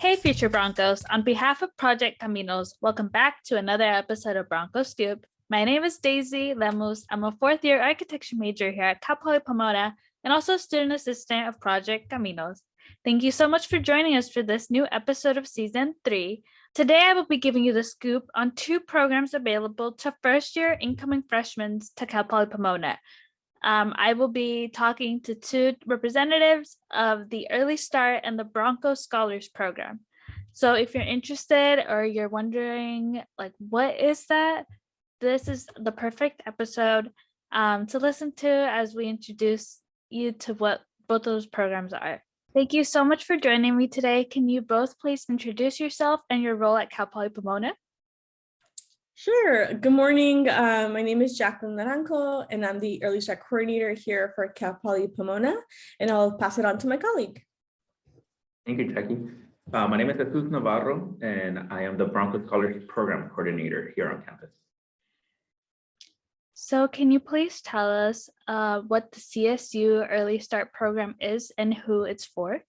Hey, future Broncos. On behalf of Project Caminos, welcome back to another episode of Bronco Scoop. My name is Deicy Lemus. I'm a fourth-year architecture major here at Csu Pomona and also student assistant of Project Caminos. Thank you so much for joining us for this new episode of Season 3. Today, I will be giving you the scoop on two programs available to first-year incoming freshmen to Csu Pomona. I will be talking to two representatives of the Early Start and the Bronco Scholars Program. So if you're interested or you're wondering, like, what is that? This is the perfect episode to listen to as we introduce you to what both those programs are. Thank you so much for joining me today. Can you both please introduce yourself and your role at Csu Pomona? Sure. Good morning. My name is Jacqueline Naranjo, and I'm the Early Start Coordinator here for Csu Pomona, and I'll pass it on to my colleague. Thank you, Jackie. My name is Csu Navarro, and I am the Bronco Scholars Program Coordinator here on campus. So can you please tell us what the CSU Early Start Program is and who it's for?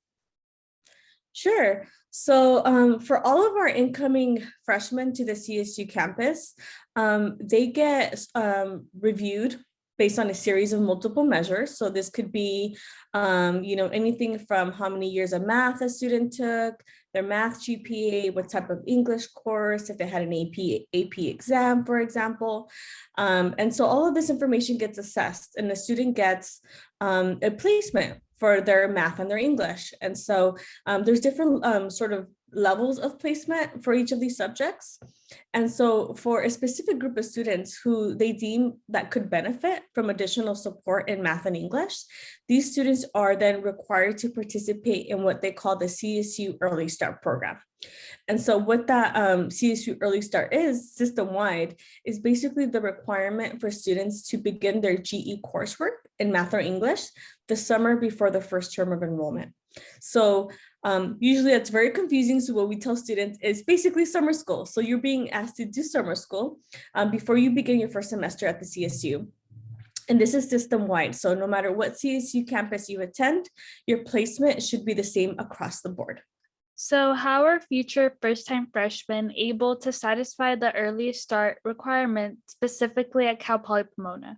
Sure. So for all of our incoming freshmen to the CSU campus, they get reviewed based on a series of multiple measures. So this could be, anything from how many years of math a student took, their math GPA, what type of English course, if they had an AP exam, for example. And so all of this information gets assessed and the student gets a placement for their math and their English. And so there's different sort of levels of placement for each of these subjects. And so for a specific group of students who they deem that could benefit from additional support in math and English, these students are then required to participate in what they call the CSU Early Start program. And so what that CSU Early Start is system-wide is basically the requirement for students to begin their GE coursework in math or English the summer before the first term of enrollment. So usually that's very confusing. So what we tell students is basically summer school. So you're being asked to do summer school before you begin your first semester at the CSU. And this is system-wide. So no matter what CSU campus you attend, your placement should be the same across the board. So how are future first-time freshmen able to satisfy the early start requirement specifically at Csu Pomona?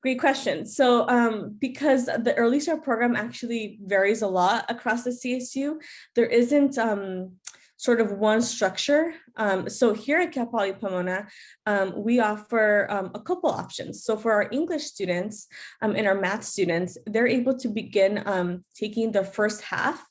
Great question. So because the Early Start program actually varies a lot across the CSU, there isn't sort of one structure. So here at Csu Pomona, we offer a couple options. So for our English students and our math students, they're able to begin taking the first half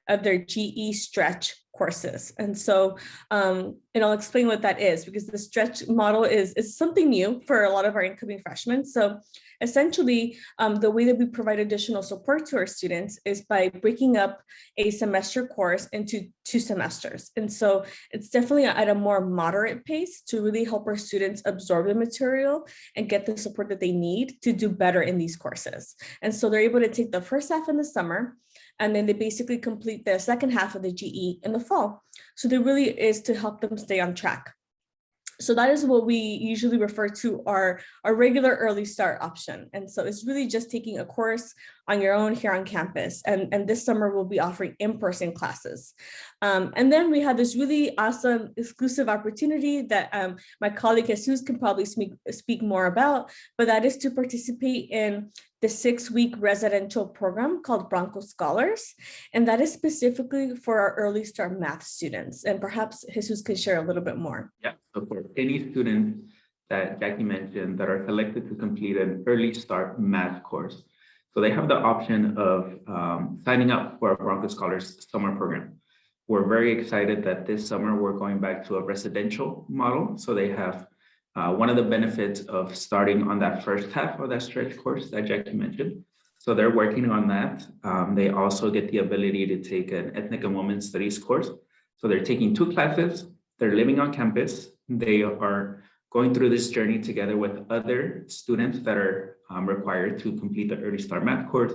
of their GE stretch courses. And so, and I'll explain what that is because the stretch model is something new for a lot of our incoming freshmen. So essentially, the way that we provide additional support to our students is by breaking up a semester course into 2 semesters. And so it's definitely at a more moderate pace to really help our students absorb the material and get the support that they need to do better in these courses. And so they're able to take the first half in the summer, and then they basically complete the second half of the GE in the fall. So there really is to help them stay on track. So that is what we usually refer to our regular early start option. And so it's really just taking a course on your own here on campus. And this summer we'll be offering in-person classes. And then we have this really awesome exclusive opportunity that my colleague Jesus can probably speak more about, but that is to participate in the 6-week residential program called Bronco Scholars. And that is specifically for our early start math students. And perhaps Jesus can share a little bit more. Yeah, so for any students that Jackie mentioned that are selected to complete an early start math course, so they have the option of signing up for our Bronco Scholars summer program. We're very excited that this summer we're going back to a residential model. So they have one of the benefits of starting on that first half of that stretch course that Jackie mentioned. So they're working on that. They also get the ability to take an ethnic and women's studies course. So they're taking 2 classes, they're living on campus, they are going through this journey together with other students that are required to complete the Early Start Math course.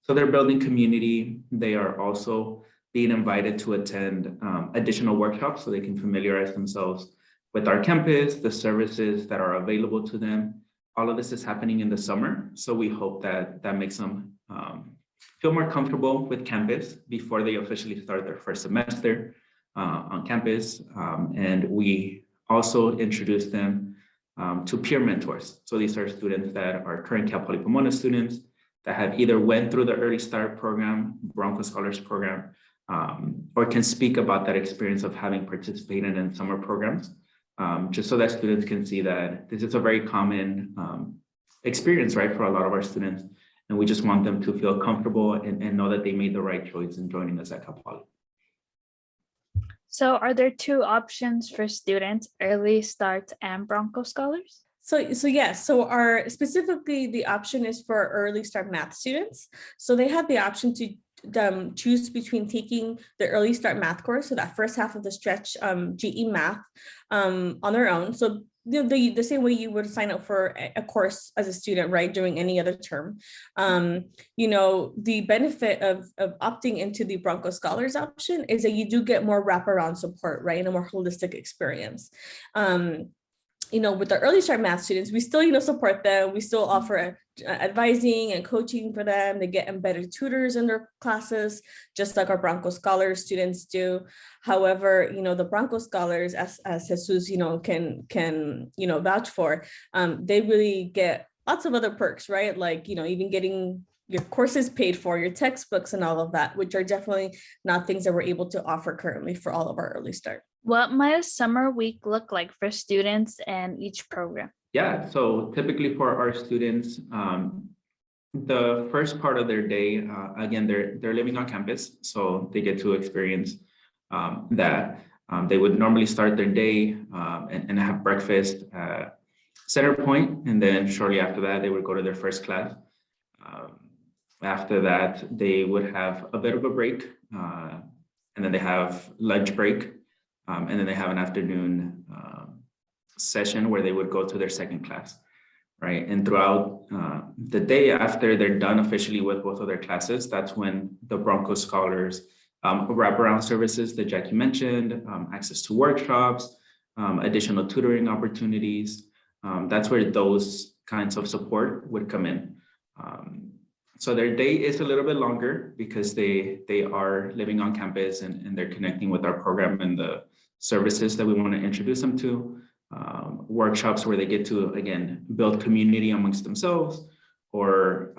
So they're building community. They are also being invited to attend additional workshops so they can familiarize themselves with our campus, the services that are available to them. All of this is happening in the summer. So we hope that that makes them feel more comfortable with campus before they officially start their first semester. on campus. And we also introduced them to peer mentors. So these are students that are current Cal Poly Pomona students that have either went through the Early Start program, Bronco Scholars program, or can speak about that experience of having participated in summer programs, just so that students can see that this is a very common experience, right, for a lot of our students. And we just want them to feel comfortable and know that they made the right choice in joining us at Cal Poly. So are there two options for students, Early Start and Bronco Scholars? So yes, so our specifically the option is for Early Start math students. So they have the option to choose between taking the Early Start math course, so that first half of the stretch, GE math, on their own. So the same way you would sign up for a course as a student, right, during any other term. The benefit of opting into the Bronco Scholars option is that you do get more wraparound support, right, and a more holistic experience. With the Early Start math students, we still, support them. We still offer advising and coaching for them. They get embedded tutors in their classes, just like our Bronco Scholars students do. However, the Bronco Scholars, as Jesus, can vouch for, they really get lots of other perks, right? Like, even getting your courses paid for, your textbooks and all of that, which are definitely not things that we're able to offer currently for all of our Early Start. What might a summer week look like for students and each program? Yeah, so typically for our students, the first part of their day, again, they're living on campus, so they get to experience that. They would normally start their day and have breakfast at Center Point, and then shortly after that, they would go to their first class. After that, they would have a bit of a break, and then they have lunch break. And then they have an afternoon session where they would go to their second class, right? And throughout the day after they're done officially with both of their classes, that's when the Bronco Scholars wraparound services that Jackie mentioned, access to workshops, additional tutoring opportunities, that's where those kinds of support would come in. So their day is a little bit longer because they are living on campus and they're connecting with our program and the services that we want to introduce them to, workshops where they get to, again, build community amongst themselves or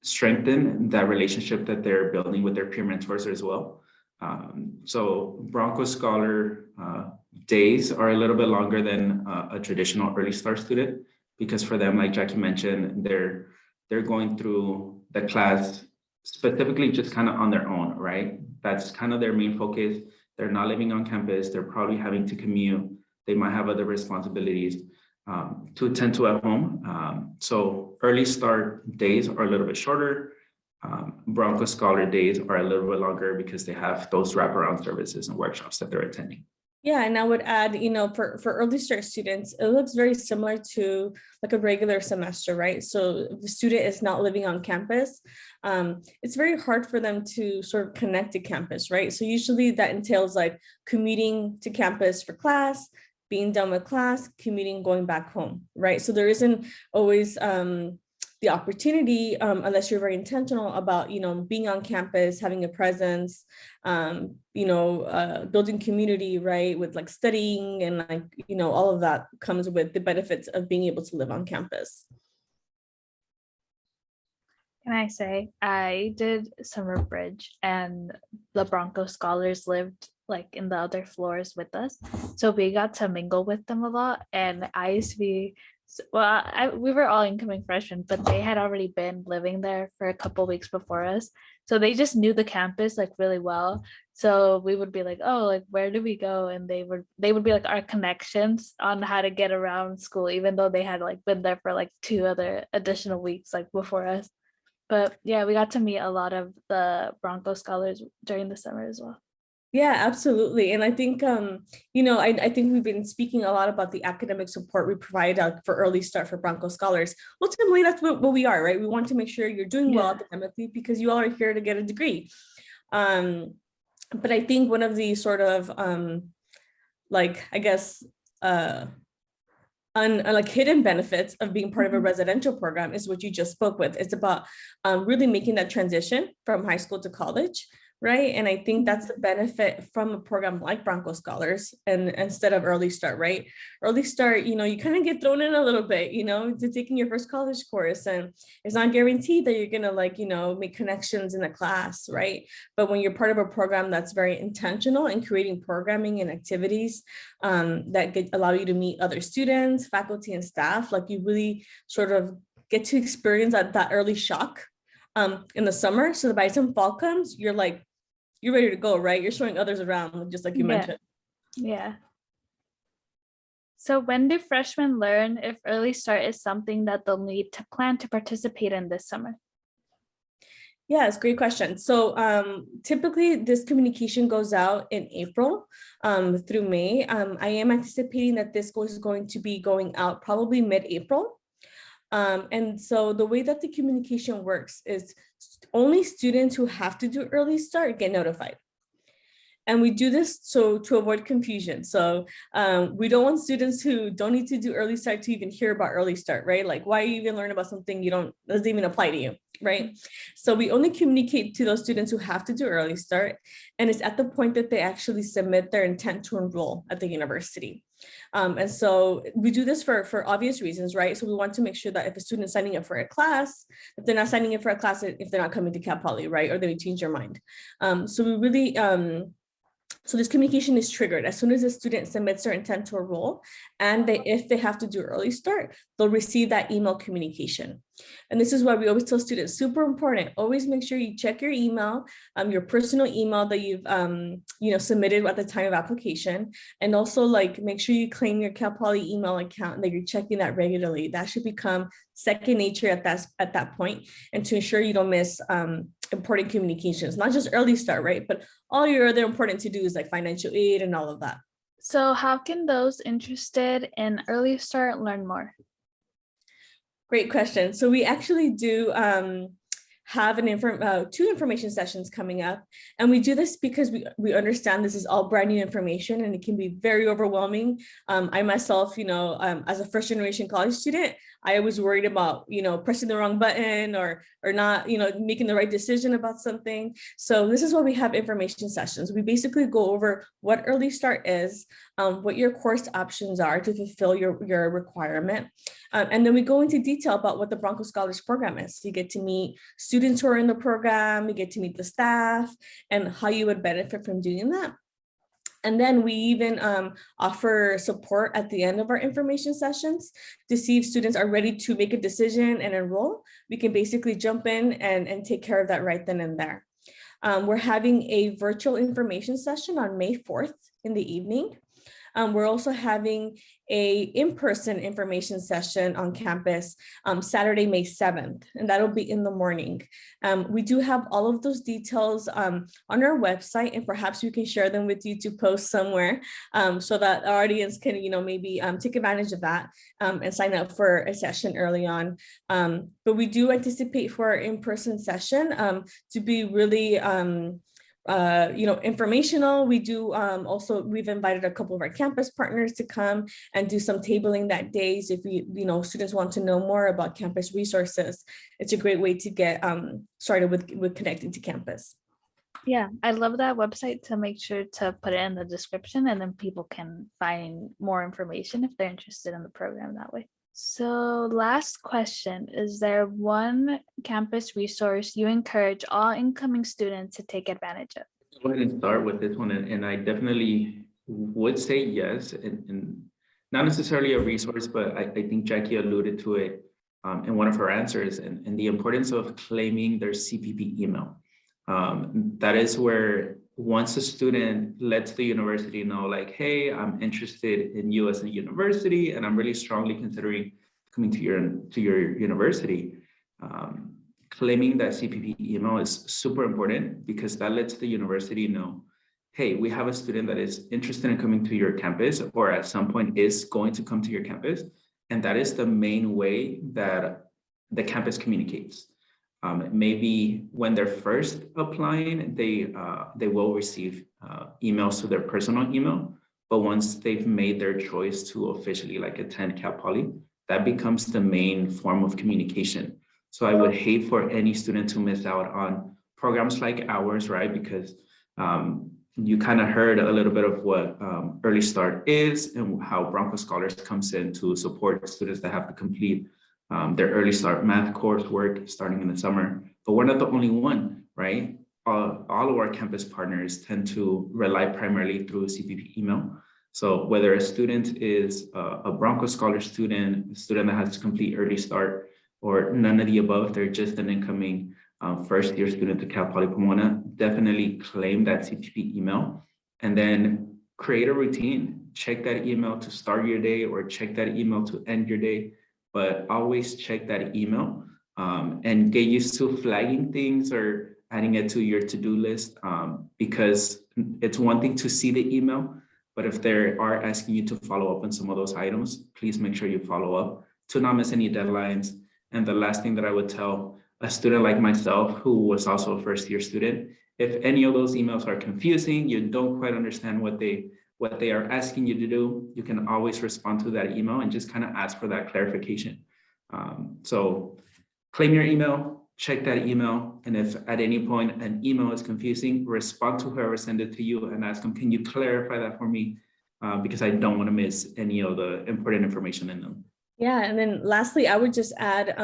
strengthen that relationship that they're building with their peer mentors as well. So Bronco Scholar days are a little bit longer than a traditional Early Start student, because for them, like Jackie mentioned, they're going through the class specifically just kind of on their own, right? That's kind of their main focus. They're not living on campus. They're probably having to commute. They might have other responsibilities to attend to at home. So Early Start days are a little bit shorter. Bronco Scholar days are a little bit longer because they have those wraparound services and workshops that they're attending. Yeah, and I would add, for Early Start students, it looks very similar to like a regular semester, right? So if the student is not living on campus, it's very hard for them to sort of connect to campus, right? So usually that entails like commuting to campus for class, being done with class, commuting, going back home, right? So there isn't always the opportunity, unless you're very intentional about, being on campus, having a presence, building community, right? With like studying and like, all of that comes with the benefits of being able to live on campus. Can I say, I did summer bridge and the Bronco Scholars lived like in the other floors with us. So we got to mingle with them a lot. And I used to be, we were all incoming freshmen, but they had already been living there for a couple weeks before us. So they just knew the campus like really well. So we would be like, oh, like, where do we go? And they would be like our connections on how to get around school, even though they had like been there for like 2 other additional weeks like before us. But yeah, we got to meet a lot of the Bronco Scholars during the summer as well. Yeah, absolutely. And I think, I think we've been speaking a lot about the academic support we provide for Early Start for Bronco Scholars. Ultimately, that's what we are, right? We want to make sure you're doing well academically because you all are here to get a degree. But I think one of the sort of, like hidden benefits of being part of a residential program is what you just spoke with. It's about really making that transition from high school to college, right? And I think that's the benefit from a program like Bronco Scholars and instead of Early Start, right? Early Start, you kind of get thrown in a little bit, to taking your first college course, and it's not guaranteed that you're gonna make connections in the class, right? But when you're part of a program that's very intentional in creating programming and activities that allow you to meet other students, faculty, and staff, like you really sort of get to experience that early shock in the summer, so that by the time fall comes, you're ready to go, right? You're showing others around, just like you mentioned. Yeah. So when do freshmen learn if Early Start is something that they'll need to plan to participate in this summer? Yeah, it's a great question. So typically this communication goes out in April through May. I am anticipating that this is going to be going out probably mid-April. And so the way that the communication works is only students who have to do Early Start get notified. And we do this to avoid confusion. So we don't want students who don't need to do Early Start to even hear about Early Start, right? Like, why you even learn about something doesn't even apply to you, right? So we only communicate to those students who have to do Early Start, and it's at the point that they actually submit their intent to enroll at the university. And so we do this for obvious reasons, right? So we want to make sure that if a student is signing up for a class, if they're not signing up for a class, if they're not coming to Cal Poly, right? Or they change their mind. So we really, so this communication is triggered as soon as the student submits their intent to enroll, and if they have to do Early Start, they'll receive that email communication. And this is why we always tell students, super important, always make sure you check your email, your personal email that you've submitted at the time of application, and also make sure you claim your Cal Poly email account and that you're checking that regularly. That should become second nature at that point, and to ensure you don't miss important communications, not just Early Start, right? But all your other important to-dos like financial aid and all of that. So how can those interested in Early Start learn more? Great question. So we actually do have two information sessions coming up. And we do this because we understand this is all brand new information and it can be very overwhelming. I myself, as a first generation college student, I was worried about, pressing the wrong button or not, making the right decision about something. So this is why we have information sessions. We basically go over what Early Start is, what your course options are to fulfill your requirement. And then we go into detail about what the Bronco Scholars Program is. You get to meet students who are in the program, you get to meet the staff, and how you would benefit from doing that. And then we even offer support at the end of our information sessions to see if students are ready to make a decision and enroll. We can basically jump in and take care of that right then and there. We're having a virtual information session on May 4th in the evening. We're also having a in-person information session on campus Saturday, May 7th, and that'll be in the morning. We do have all of those details on our website, and perhaps we can share them with you to post somewhere so that our audience can, maybe take advantage of that and sign up for a session early on. But we do anticipate for our in-person session to be really informational. We do we've invited a couple of our campus partners to come and do some tabling that day. So if students want to know more about campus resources, it's a great way to get started with connecting to campus. Yeah, I love that website, to make sure to put it in the description, and then people can find more information if they're interested in the program that way. So last question, is there one campus resource you encourage all incoming students to take advantage of? I'll go ahead and start with this one, and I definitely would say yes, and not necessarily a resource, but I think Jackie alluded to it in one of her answers, and the importance of claiming their CPP email. That is where once a student lets the university know, like, hey, I'm interested in you as a university, and I'm really strongly considering coming to your university, claiming that CPP email is super important, because that lets the university know, hey, we have a student that is interested in coming to your campus, or at some point is going to come to your campus. And that is the main way that the campus communicates. Maybe when they're first applying, they will receive emails to their personal email, but once they've made their choice to officially attend Cal Poly, that becomes the main form of communication. So I would hate for any student to miss out on programs like ours, right? Because you kind of heard a little bit of what Early Start is and how Bronco Scholars comes in to support students that have to complete their Early Start math coursework starting in the summer. But we're not the only one, right? All of our campus partners tend to rely primarily through CPP email. So whether a student is a Bronco Scholar student, a student that has to complete Early Start, or none of the above, they're just an incoming first year student to Cal Poly Pomona, definitely claim that CPP email and then create a routine. Check that email to start your day or check that email to end your day, but always check that email and get used to flagging things or adding it to your to-do list because it's one thing to see the email, but if they are asking you to follow up on some of those items, please make sure you follow up to not miss any deadlines. And the last thing that I would tell a student like myself, who was also a first year student, if any of those emails are confusing, you don't quite understand what they are asking you to do, you can always respond to that email and just kind of ask for that clarification. So claim your email, check that email. And if at any point an email is confusing, respond to whoever sent it to you and ask them, can you clarify that for me? Because I don't want to miss any of the important information in them. Yeah, and then lastly, I would just add,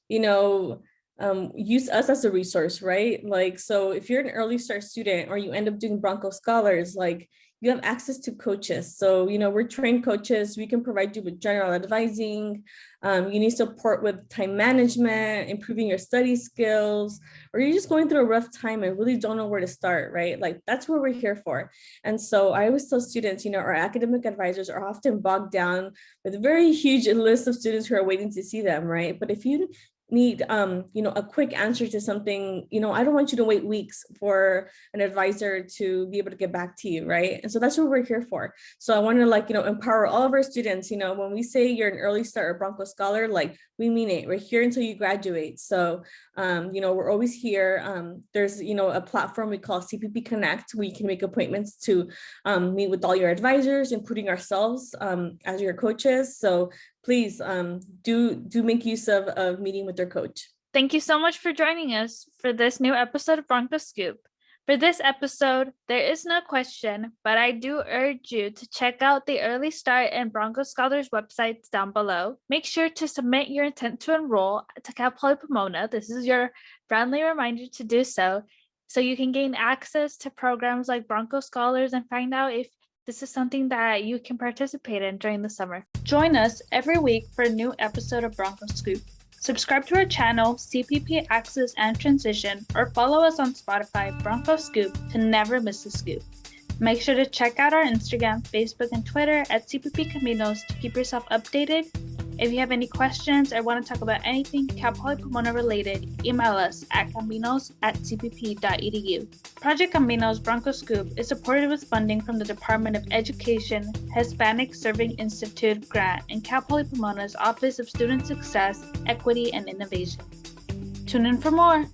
use us as a resource, right? Like, so if you're an Early Start student or you end up doing Bronco Scholars, like you have access to coaches. So, we're trained coaches. We can provide you with general advising. You need support with time management, improving your study skills, or you're just going through a rough time and really don't know where to start, right? Like that's what we're here for. And so I always tell students, our academic advisors are often bogged down with a very huge list of students who are waiting to see them, right? But if you need a quick answer to something, I don't want you to wait weeks for an advisor to be able to get back to you, right? And so that's what we're here for. So I want to empower all of our students. When we say you're an Early Start or Bronco Scholar, like we mean it. We're here until you graduate. So we're always here. There's a platform we call CPP Connect, where you can make appointments to meet with all your advisors, including ourselves as your coaches. So please do make use of meeting with their coach. Thank you so much for joining us for this new episode of Bronco Scoop. For this episode, there is no question, but I do urge you to check out the Early Start and Bronco Scholars websites down below. Make sure to submit your intent to enroll to Cal Poly Pomona. This is your friendly reminder to do so you can gain access to programs like Bronco Scholars and find out if this is something that you can participate in during the summer. Join us every week for a new episode of Bronco Scoop. Subscribe to our channel, CPP Access and Transition, or follow us on Spotify, Bronco Scoop, to never miss a scoop. Make sure to check out our Instagram, Facebook, and Twitter at CPP Caminos to keep yourself updated. If you have any questions or want to talk about anything Cal Poly Pomona related, email us at caminos@cpp.edu. Project Caminos Bronco Scoop is supported with funding from the Department of Education, Hispanic Serving Institute grant, and Cal Poly Pomona's Office of Student Success, Equity, and Innovation. Tune in for more.